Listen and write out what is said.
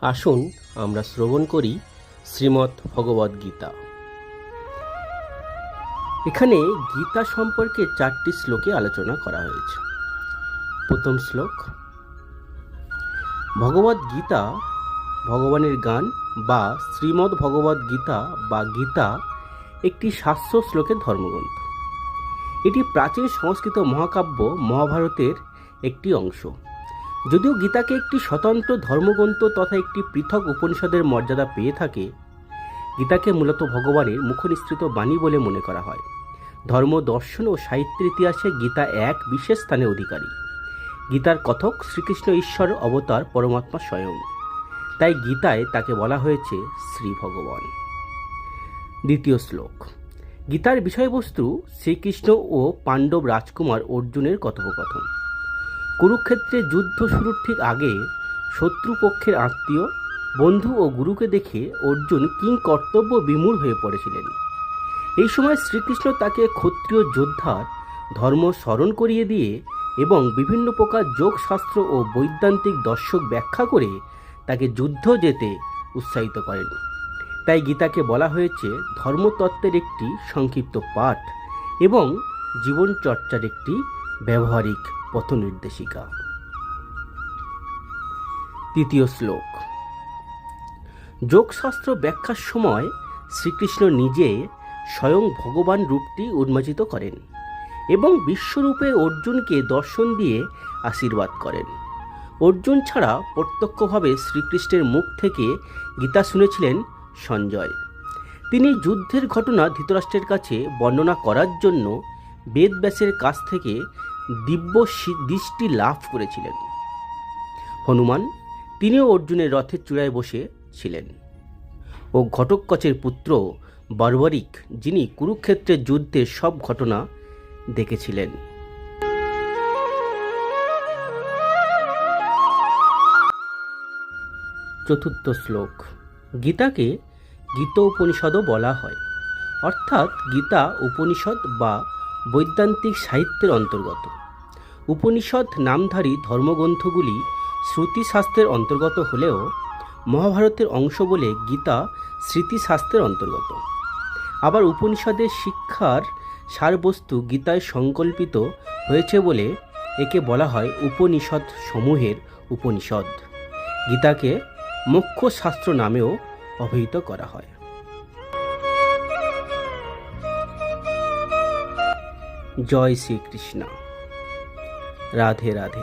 আসুন আমরা শ্রবণ করি শ্রীমদ্ ভগবদ্ গীতা। এখানে গীতা সম্পর্কে 4টি শ্লোকে আলোচনা করা হয়েছে। প্রথম শ্লোক, ভগবদ্ গীতা ভগবানের গান বা শ্রীমদ্ ভগবদ্ গীতা বা গীতা একটি 700 শ্লোকের ধর্মগ্রন্থ। এটি প্রাচীন সংস্কৃত মহাকাব্য মহাভারতের একটি অংশ। যদিও গীতাকে একটি স্বতন্ত্র ধর্মগ্রন্থ তথা একটি পৃথক উপনিষদের মর্যাদা পেয়ে থাকে, গীতাকে মূলত ভগবানের মুখনিসৃত বাণী বলে মনে করা হয়। ধর্ম, দর্শন ও সাহিত্যের ইতিহাসে গীতা এক বিশেষ স্থানে অধিকারী। গীতার কথক শ্রীকৃষ্ণ ঈশ্বর অবতার পরমাত্মা স্বয়ং, তাই গীতায় তাকে বলা হয়েছে শ্রী ভগবান। দ্বিতীয় শ্লোক, গীতার বিষয়বস্তু শ্রীকৃষ্ণ ও পাণ্ডব রাজকুমার অর্জুনের কথোপকথন। কুরুক্ষেত্রে যুদ্ধ শুরুর ঠিক আগে শত্রুপক্ষের আত্মীয়, বন্ধু ও গুরুকে দেখে অর্জুন কিং কর্তব্য বিমূঢ় হয়ে পড়েছিলেন। এই সময় শ্রীকৃষ্ণ তাকে ক্ষত্রিয় যোদ্ধার ধর্ম স্মরণ করিয়ে দিয়ে এবং বিভিন্ন প্রকার যোগশাস্ত্র ও বৈদান্তিক দর্শক ব্যাখ্যা করে তাকে যুদ্ধ যেতে উৎসাহিত করেন। তাই গীতাকে বলা হয়েছে ধর্মতত্ত্বের একটি সংক্ষিপ্ত পাঠ এবং জীবনচর্চার একটি ব্যবহারিক পথনির্দেশিকা। তৃতীয় শ্লোক, যোগশাস্ত্র ব্যাখ্যার সময় শ্রীকৃষ্ণ নিজে স্বয়ং ভগবান রূপটি উন্মোচিত করেন এবং বিশ্বরূপে অর্জুনকে দর্শন দিয়ে আশীর্বাদ করেন। অর্জুন ছাড়া প্রত্যক্ষভাবে শ্রীকৃষ্ণের মুখ থেকে গীতা শুনেছিলেন সঞ্জয়। তিনি যুদ্ধের ঘটনা ধৃতরাষ্ট্রের কাছে বর্ণনা করার জন্য বেদব্যাসের কাছ থেকে দিব্য দৃষ্টি লাভ করেছিলেন। হনুমান, তিনিও অর্জুনের রথের চূড়ায় বসে ছিলেন। ও ঘটোৎকচের পুত্র বর্বরিক, যিনি কুরুক্ষেত্রের যুদ্ধের সব ঘটনা দেখেছিলেন। চতুর্থ শ্লোক, গীতাকে গীতোপনিষদও বলা হয়, অর্থাৎ গীতা উপনিষদ বা বৈদান্তিক সাহিত্যের অন্তর্গত। উপনিষদ নামধারী ধর্মগ্রন্থগুলি শ্রুতিশাস্ত্রের অন্তর্গত হলেও মহাভারতের অংশ বলে গীতা স্মৃতিশাস্ত্রের অন্তর্গত। আবার উপনিষদের শিক্ষার সারবস্তু গীতায় সংকল্পিত হয়েছে বলে একে বলা হয় উপনিষদ সমূহের উপনিষদ। গীতাকে মোক্ষ শাস্ত্র নামেও অভিহিত করা হয়। জয় শ্রীকৃষ্ণ। রাধে রাধে।